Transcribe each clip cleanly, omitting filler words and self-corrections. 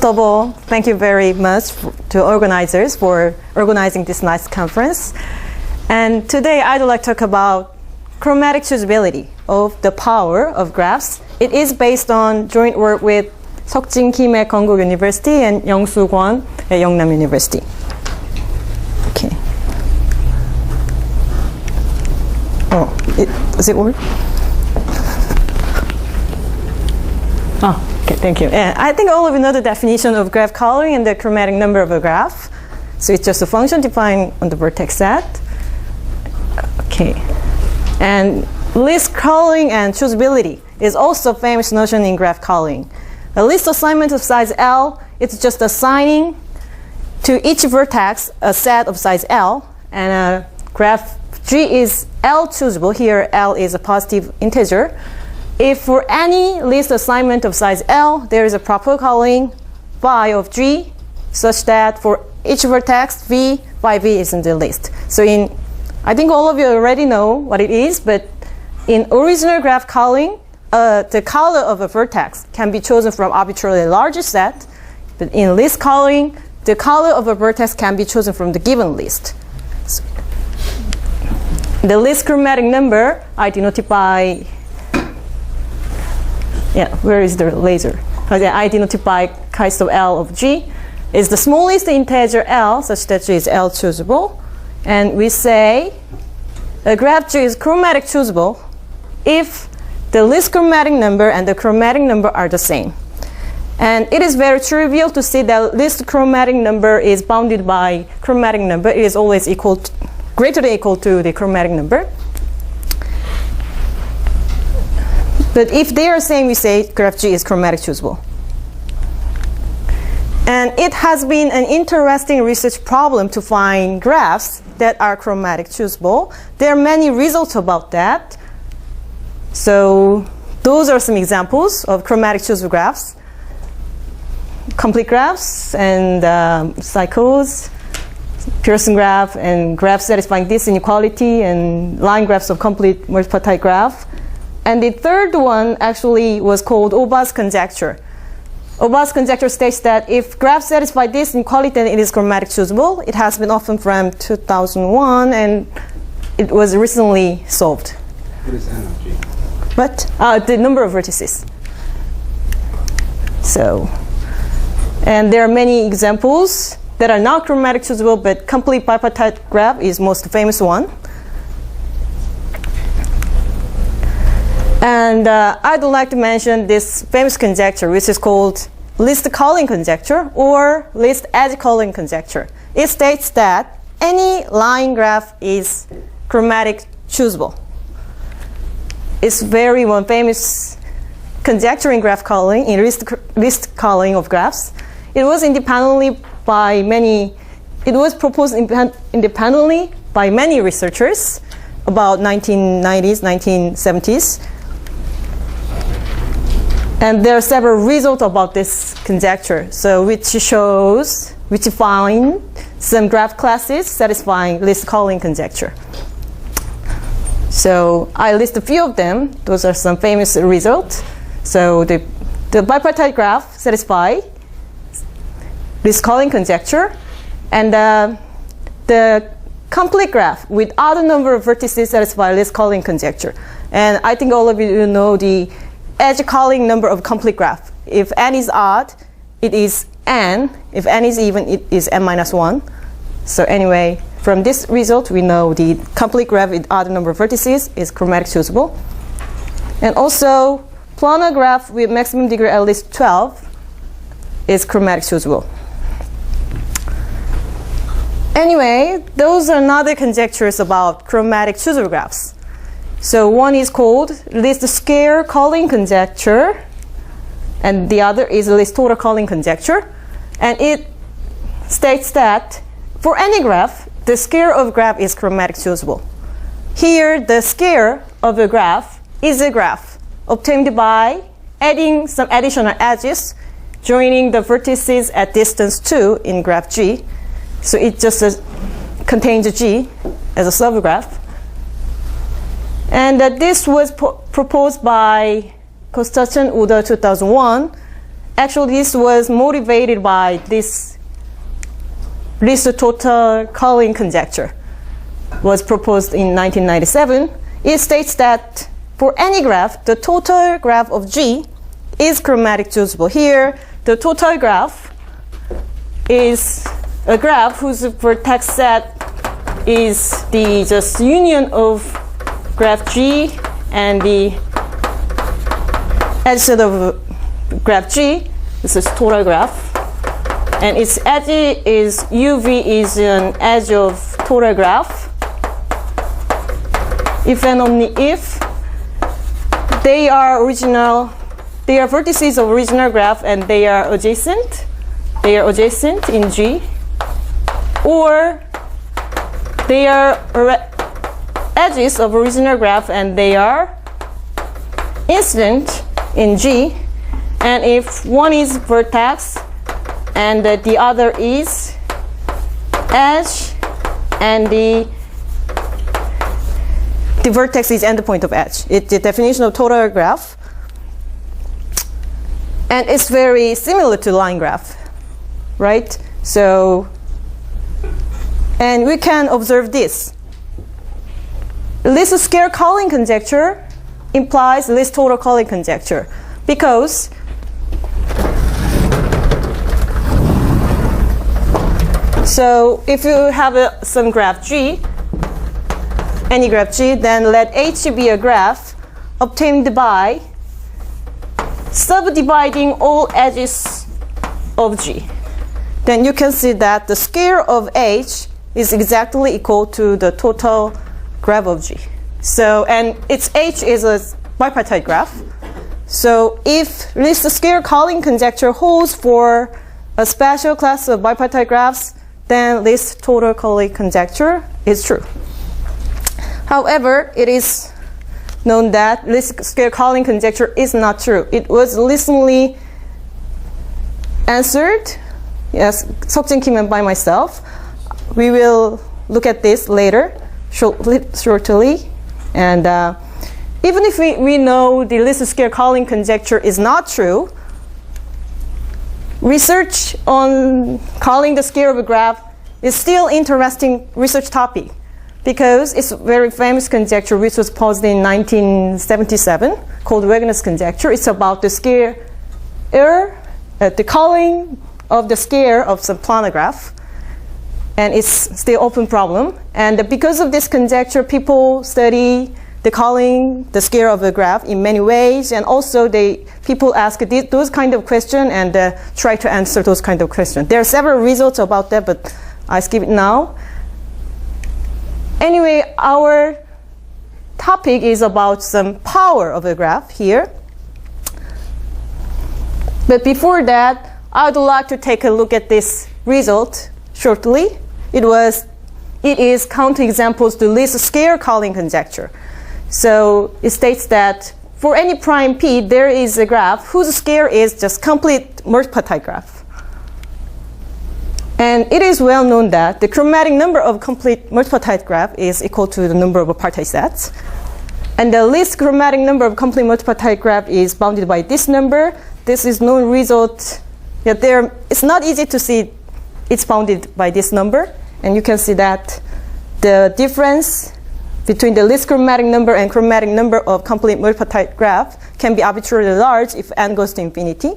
of all, thank you very much to organizers for organizing this nice conference. And today I'd like to talk about chromatic choosability of the power of graphs. It is based on joint work with Seokjin Kim at Konkuk University and Young-Soo Kwon at Yeongnam University. Okay. Does it work? Oh, okay, thank you. Yeah, I think all of you know the definition of graph coloring and the chromatic number of a graph. So it's just a function defined on the vertex set. Okay. And list coloring and choosability is also a famous notion in graph coloring. A list assignment of size L, it's just assigning to each vertex a set of size L, and a graph G is L choosable. Here L is a positive integer. If for any list assignment of size L, there is a proper coloring phi of G such that for each vertex V, phi V is in the list. So I think all of you already know what it is, but in original graph coloring, the color of a vertex can be chosen from arbitrarily larger set, but in list coloring, the color of a vertex can be chosen from the given list. So the list chromatic number I denoted by, where is the laser? Okay, I denoted by chi sub L of G is the smallest integer L such that G is L choosable. And we say a graph G is chromatic choosable if the list chromatic number and the chromatic number are the same. And it is very trivial to see that list chromatic number is bounded by chromatic number. It is always greater than equal to the chromatic number. But if they are same, we say graph G is chromatic choosable. And it has been an interesting research problem to find graphs that are chromatic choosable. There are many results about that. So those are some examples of chromatic choosable graphs. Complete graphs and cycles, Pearson graph, and graphs satisfying this inequality, and line graphs of complete multiple type graph. And the third one actually was called Oba's conjecture. Oba's conjecture states that if graphs satisfy this inequality, then it is chromatic choosable. It has been often from 2001, and it was recently solved. What is N of G? What? The number of vertices. So, and there are many examples that are not chromatic choosable, but complete bipartite graph is most famous one. And I'd like to mention this famous conjecture, which is called list calling conjecture or list edge calling conjecture. It states that any line graph is chromatic choosable. It's very one famous conjecture in graph calling, in list calling of graphs. It was proposed independently by many researchers about 1990s, 1970s. And there are several results about this conjecture, so which find some graph classes satisfying list calling conjecture. So I list a few of them. Those are some famous results. So the bipartite graph satisfy list calling conjecture, and the complete graph with odd number of vertices satisfy list calling conjecture. And I think all of you know the edge calling number of complete graph. If n is odd, it is n. If n is even, it is n minus 1. So anyway, from this result, we know the complete graph with odd number of vertices is chromatic choosable. And also, planar graph with maximum degree at least 12 is chromatic choosable. Anyway, those are another conjectures about chromatic choosable graphs. So one is called list square calling conjecture, and the other is list total calling conjecture. And it states that for any graph, the square of graph is chromatic choosable. Here, the square of a graph is a graph obtained by adding some additional edges, joining the vertices at distance 2 in graph G. So it just contains a G as a subgraph. And this was proposed by Kostachin Uda 2001. actually this was motivated by this least total Cayley conjecture. Was proposed in 1997. It states that for any graph, the total graph of G is chromatic choosable. Here, the total graph is a graph whose vertex set is the just union of graph G and the edge set of graph G. This is total graph. And its edge is UV is an edge of total graph. If and only if they are vertices of original graph and they are adjacent in G, or they are edges of original graph and they are incident in G, and if one is vertex and the other is edge and the vertex is endpoint of edge. It's the definition of total graph. And it's very similar to line graph, right? So, and we can observe this. Least square Cayley conjecture implies least total Cayley conjecture because so if you have some graph G, any graph G, then let H be a graph obtained by subdividing all edges of G. Then you can see that the square of H is exactly equal to the total graph of G. So, and its H is a bipartite graph. So if least square Cayley conjecture holds for a special class of bipartite graphs, then least total Cayley conjecture is true. However, it is known that least square Cayley conjecture is not true. It was recently answered, yes, Seokjin Kim and by myself. We will look at this later, shortly. And even if we know the least square Cayley conjecture is not true, research on calling the square of a graph is still interesting research topic because it's a very famous conjecture which was posed in 1977 called Wegeners conjecture. It's about the square the calling of the square of some planar graph, and it's still open problem. And because of this conjecture, people study the calling the square of a graph in many ways, and also people ask those kind of questions and try to answer those kind of questions. There are several results about that, but I skip it now. Anyway, our topic is about some power of a graph here. But before that, I would like to take a look at this result shortly. It is counterexamples to least square Cayley conjecture. So it states that for any prime P, there is a graph whose square is just complete multipartite graph. And it is well known that the chromatic number of complete multipartite graph is equal to the number of partite sets. And the least chromatic number of complete multipartite graph is bounded by this number. This is known result. It's not easy to see it's bounded by this number. And you can see that the difference between the least chromatic number and chromatic number of complete multipartite graph can be arbitrarily large if n goes to infinity.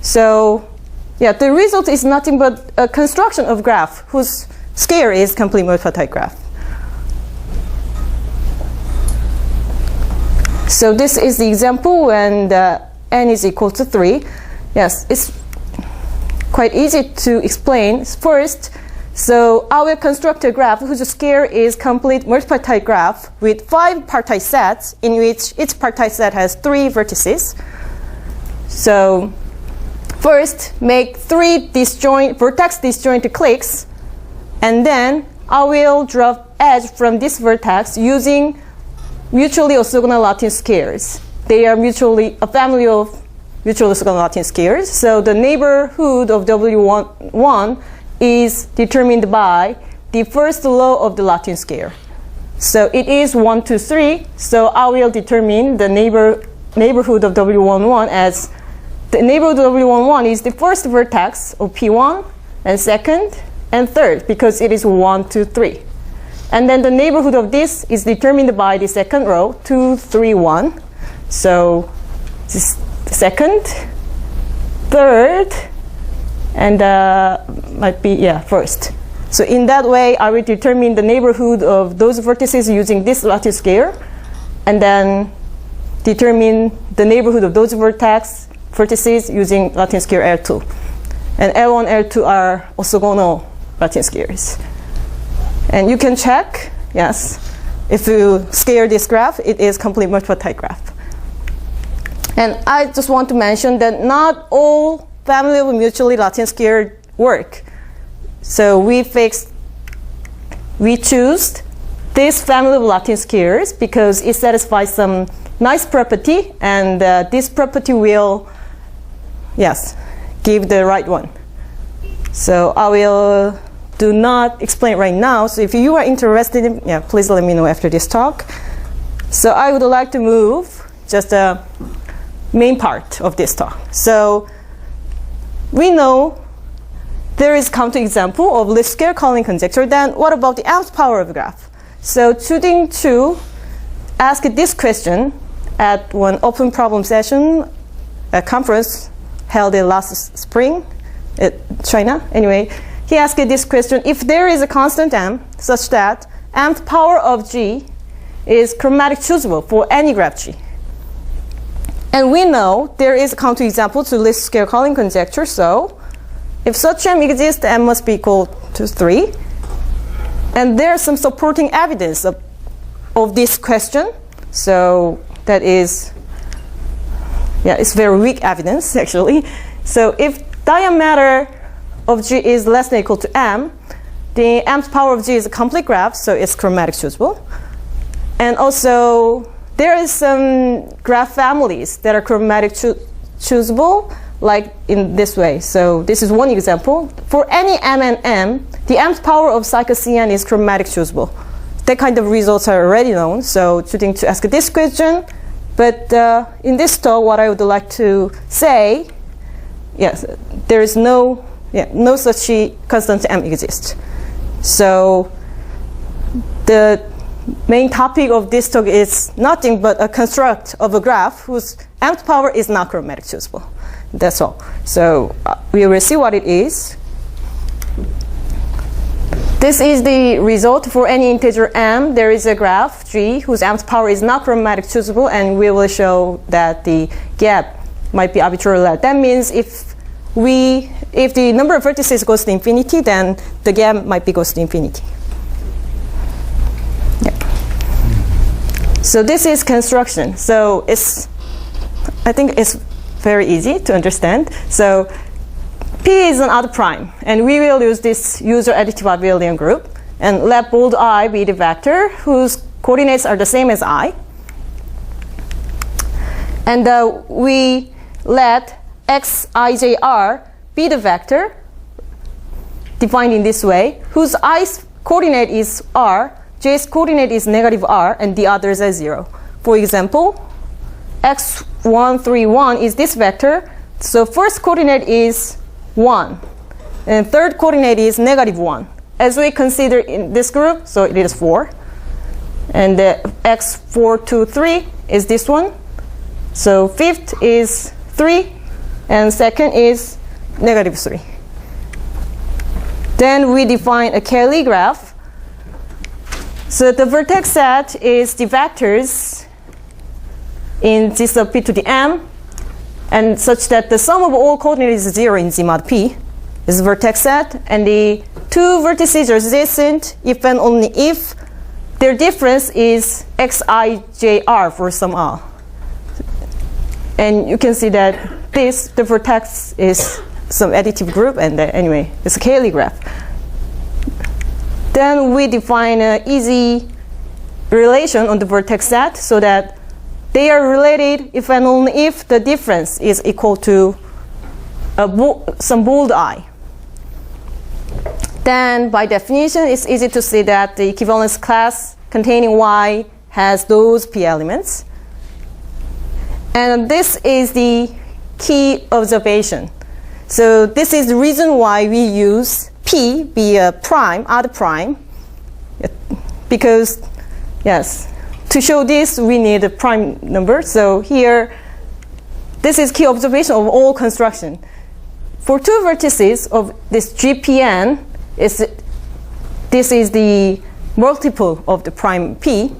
So yeah, the result is nothing but a construction of graph whose square is complete multipartite graph. So this is the example when n is equal to 3. Yes, it's quite easy to explain. First, so I will construct a graph whose square is complete multipartite graph with 5 partite sets in which each partite set has 3 vertices. So first, make 3 vertex disjoint cliques, and then I will draw edge from this vertex using mutually orthogonal Latin squares. They are a family of mutually orthogonal Latin squares. So the neighborhood of W1 is determined by the first law of the Latin square. So it is 1, 2, 3. So I will determine the neighborhood of W11 as the neighborhood of W11 is the first vertex of P1, and second and third, because it is 1, 2, 3. And then the neighborhood of this is determined by the second row, 2, 3, 1. So this second, third, and might be, first. So in that way, I will determine the neighborhood of those vertices using this lattice scale, and then determine the neighborhood of those vertices using lattice scale L2. And L1, L2 are orthogonal lattice scales. And you can check, yes, if you scale this graph, it is complete multiple type graph. And I just want to mention that not all family of mutually lattice scale work. So we choose this family of lattice scales because it satisfies some nice property, and this property will, give the right one. So I will do not explain right now. So if you are interested in, please let me know after this talk. So I would like to move just the main part of this talk. So we know there is counterexample of least square calling conjecture. Then what about the nth power of graph? So choosing to ask this question at one open problem session, a conference held in last spring in China. Anyway, he asked this question: if there is a constant m such that nth power of g is chromatic choosable for any graph G. And we know there is a counterexample to least square calling conjecture. So if such m exists, m must be equal to 3. And there's some supporting evidence of this question. So that is, it's very weak evidence, actually. So if diameter of G is less than or equal to m, the mth power of G is a complete graph, so it's chromatic choosable. And also, there is some graph families that are chromatic choosable, like in this way. So this is one example. For any m and m, the mth power of cycle Cn is chromatic choosable. That kind of results are already known, so choosing to ask this question. But in this talk, what I would like to say, there is no such constant m exists. So the main topic of this talk is nothing but a construct of a graph whose mth power is not chromatic choosable. That's all. So we will see what it is. This is the result for any integer m. There is a graph G whose mth power is not chromatic choosable, and we will show that the gap might be arbitrarily large. That means if the number of vertices goes to infinity, then the gap might be goes to infinity. So this is construction. So I think it's very easy to understand. So P is an odd prime, and we will use this user additive abelian group, and let bold I be the vector whose coordinates are the same as I. And we let xijr be the vector defined in this way, whose i's coordinate is r, j's coordinate is negative r, and the others are 0. For example, x131 is this vector, so first coordinate is 1, and third coordinate is negative 1. As we consider in this group, so it is 4. And the x423 is this one. So fifth is 3, and second is negative 3. Then we define a Cayley graph. So the vertex set is the vectors in G sub p to the m, and such that the sum of all coordinates is 0 in Z mod p is a vertex set, and the two vertices are adjacent if and only if their difference is xijr for some r. And you can see that the vertex is some additive group, and anyway, it's a Cayley graph. Then we define an easy relation on the vertex set so that they are related if and only if the difference is equal to some bold I. Then by definition, it's easy to see that the equivalence class containing Y has those P elements. And this is the key observation. So this is the reason why we use P be a prime, odd prime, because yes, to show this we need a prime number. So here, this is key observation of all construction. For two vertices of this GPN, this is the multiple of the prime P.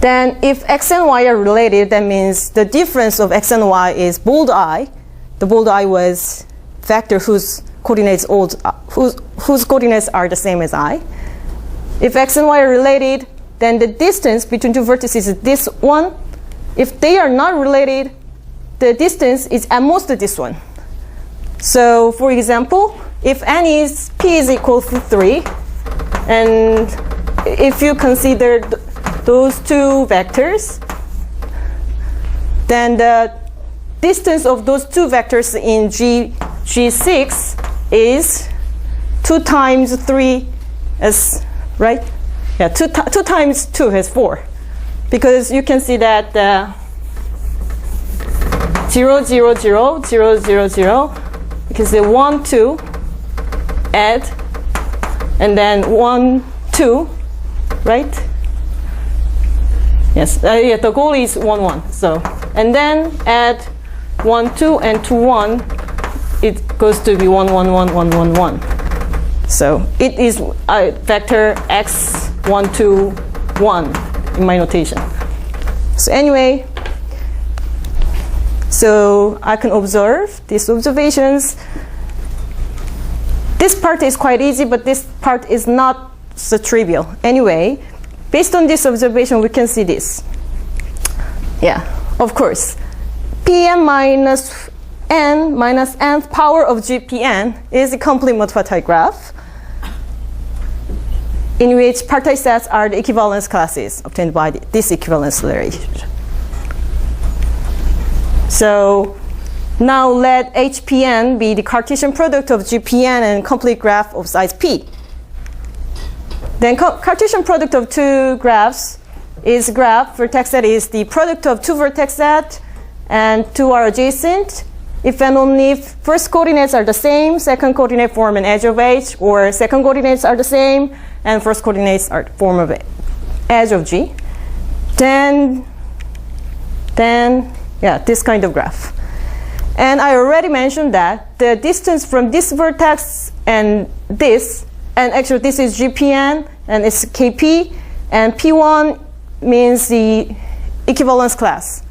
Then if X and Y are related, that means the difference of X and Y is bold I. The bold I was vector whose coordinates are the same as I. If X and Y are related, then the distance between two vertices is this one. If they are not related, the distance is at most this one. So for example, if P is equal to 3, and if you consider those two vectors, then the distance of those two vectors in G6 is 2 times 3 as, right? Yeah, 2 times 2 is 4. Because you can see that 0, 0, 0, 0, 0, 0, because the 1, 2, add, and then 1, 2, right? Yes, yeah, the goal is 1, 1. So, and then add 1, 2, and 2, 1, it goes to be 1, 1, 1, 1, 1, 1. So it is a vector x 1, 2, 1 in my notation. So anyway, so I can observe these observations. This part is quite easy, but this part is not so trivial. Anyway, based on this observation, we can see this. Yeah, of course. Pn minus n minus nth power of GPN is a complete multipartite graph in which partite sets are the equivalence classes obtained by this equivalence relation. So now let HPN be the Cartesian product of GPN and complete graph of size P. Then Cartesian product of two graphs is graph vertex set is the product of two vertex set and two are adjacent if and only if first coordinates are the same, second coordinate form an edge of H, or second coordinates are the same and first coordinates are form of edge of G. Then yeah, this kind of graph. And I already mentioned that the distance from this vertex and this, and actually this is GPN and it's KP, and P1 means the equivalence class.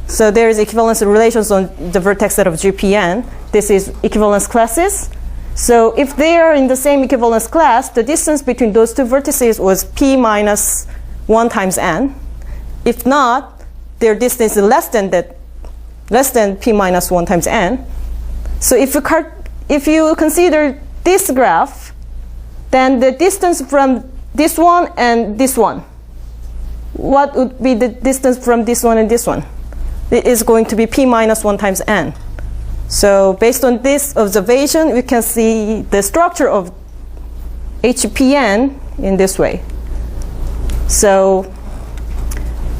So there is equivalence relations on the vertex set of GPN. This is equivalence classes. So if they are in the same equivalence class, the distance between those two vertices was P minus 1 times n. If not, their distance is less than P minus 1 times n. So if you consider this graph, then the distance from this one and this one, what would be the distance from this one and this one? It is going to be P minus 1 times n. So based on this observation, we can see the structure of HPN in this way. So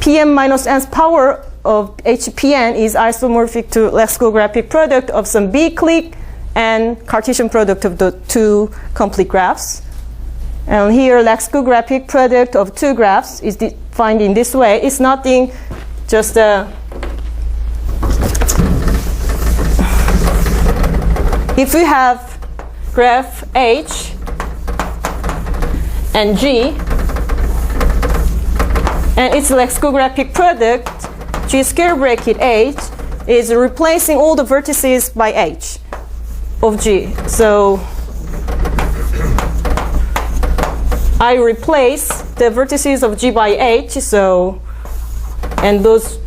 Pm minus n's power of HPN is isomorphic to lexicographic product of some B-clique and Cartesian product of the two complete graphs. And here lexicographic product of two graphs is defined in this way. It's nothing, just if we have graph H and G, and its lexicographic product, G square bracket H, is replacing all the vertices by H of G. So I replace the vertices of G by H, so, and those,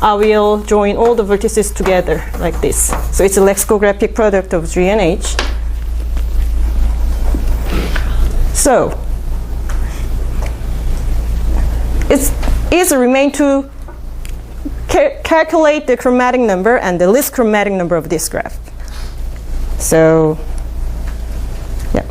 I will join all the vertices together like this. So it's a lexicographic product of G and H. So it's easy remain to calculate the chromatic number and the least chromatic number of this graph. So yeah,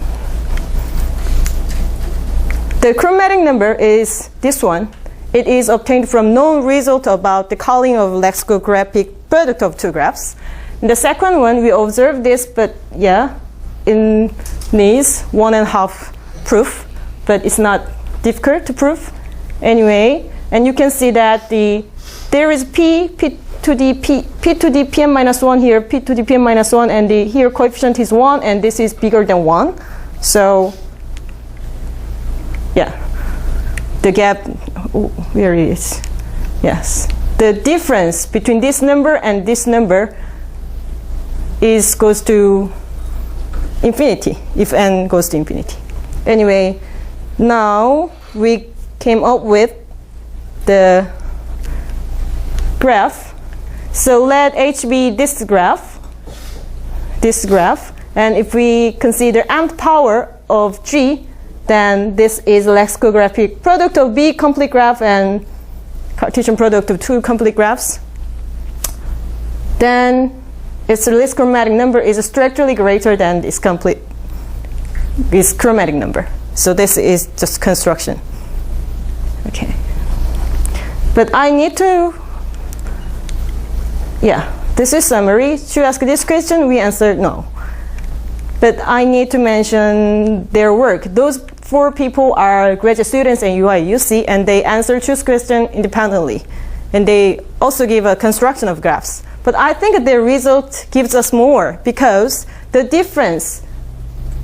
the chromatic number is this one. It is obtained from known result about the calling of lexicographic product of two graphs. In the second one, we observe this, but yeah, in NIMS 1.5 proof, but it's not difficult to prove. Anyway, and you can see that there is p to the pm minus 1 here, p to the pm minus 1, and here coefficient is 1, and this is bigger than 1. So, yeah, the gap, where it is? Yes, the difference between this number and this number goes to infinity, if n goes to infinity. Anyway, now we came up with the graph. So let H be this graph, and if we consider nth power of G, then this is lexicographic product of B complete graph and Cartesian product of two complete graphs. Then its least chromatic number is structurally greater than this chromatic number. So this is just construction. Okay. But I need to, yeah, this is summary. To ask this question, we answered no. But I need to mention their work. Those 4 people are graduate students in UI/UC, and they answer choose question independently. And they also give a construction of graphs. But I think their result gives us more, because the difference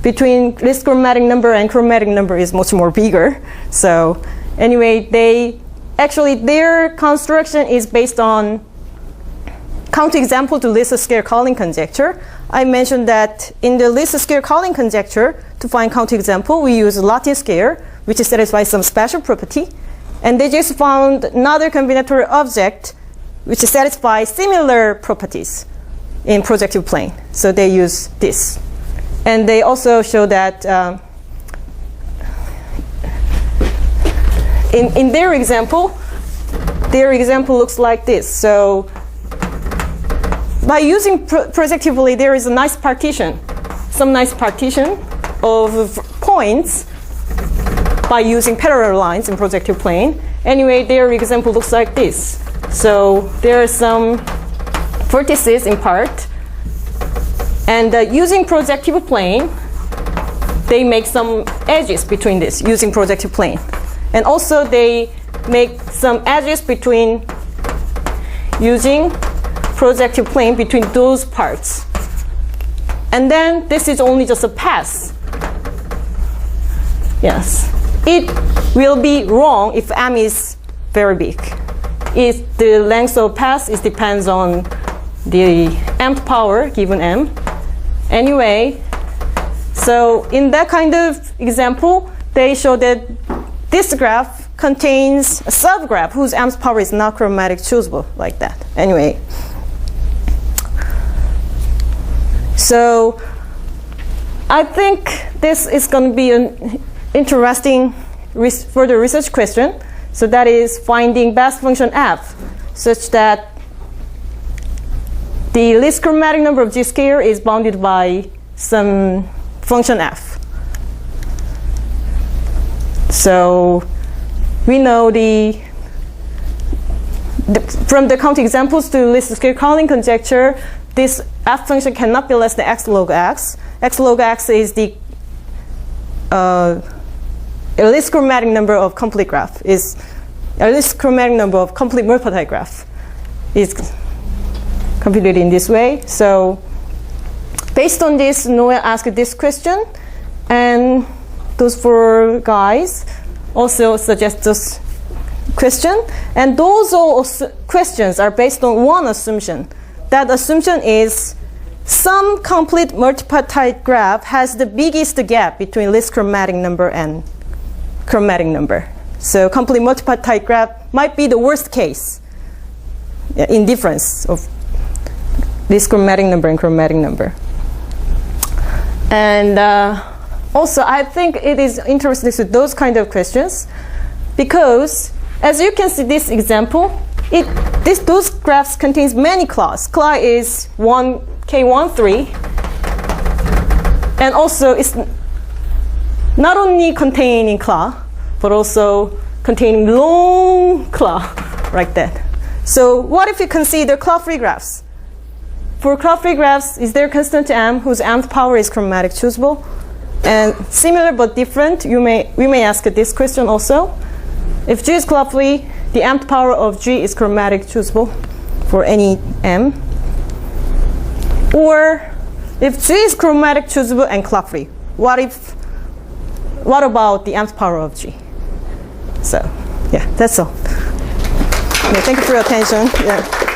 between least chromatic number and chromatic number is much more bigger. So anyway, their construction is based on counterexample to least square calling conjecture. I mentioned that in the least square calling conjecture, to find counterexample, we use Latin square, which satisfies some special property. And they just found another combinatorial object which satisfies similar properties in projective plane. So they use this. And they also show that in their example looks like this. So by using projectively, there is a nice partition, some nice partition of points by using parallel lines in projective plane. Anyway, their example looks like this. So there are some vertices in part, and using projective plane, they make some edges between this using projective plane. And also they make some edges between using projective plane between those parts. And then this is only just a pass. Yes. It will be wrong if m is very big. If the length of pass depends on the mth power given m. Anyway, so in that kind of example, they show that this graph contains a subgraph whose mth power is not chromatic choosable, like that. Anyway, so I think this is going to be an interesting further research question. So that is finding best function f such that the least chromatic number of G square is bounded by some function f. So we know from the counterexamples to least square calling conjecture, this f function cannot be less than x log x. X log x is the least chromatic number of complete graph, is least chromatic number of complete multi-type graph is computed in this way. So based on this, Noah asked this question, and those 4 guys also suggest this question. And those all questions are based on one assumption. That assumption is some complete multi-type graph has the biggest gap between least chromatic number and chromatic number. So complete multi-type graph might be the worst case in difference of least chromatic number and chromatic number. And also, I think it is interesting to those kind of questions because, as you can see, this example, those graphs contains many claws. Claw is K13, and also it's not only containing claw, but also containing long claw, like that. So what if you consider clock-free graphs? For clock-free graphs, is there constant m whose mth power is chromatic choosable? And similar but different, we may ask this question also. If G is clock-free, the mth power of G is chromatic choosable for any m. Or if G is chromatic choosable and clock-free, what about the mth power of G? So yeah, that's all. Yeah, thank you for your attention. Yeah.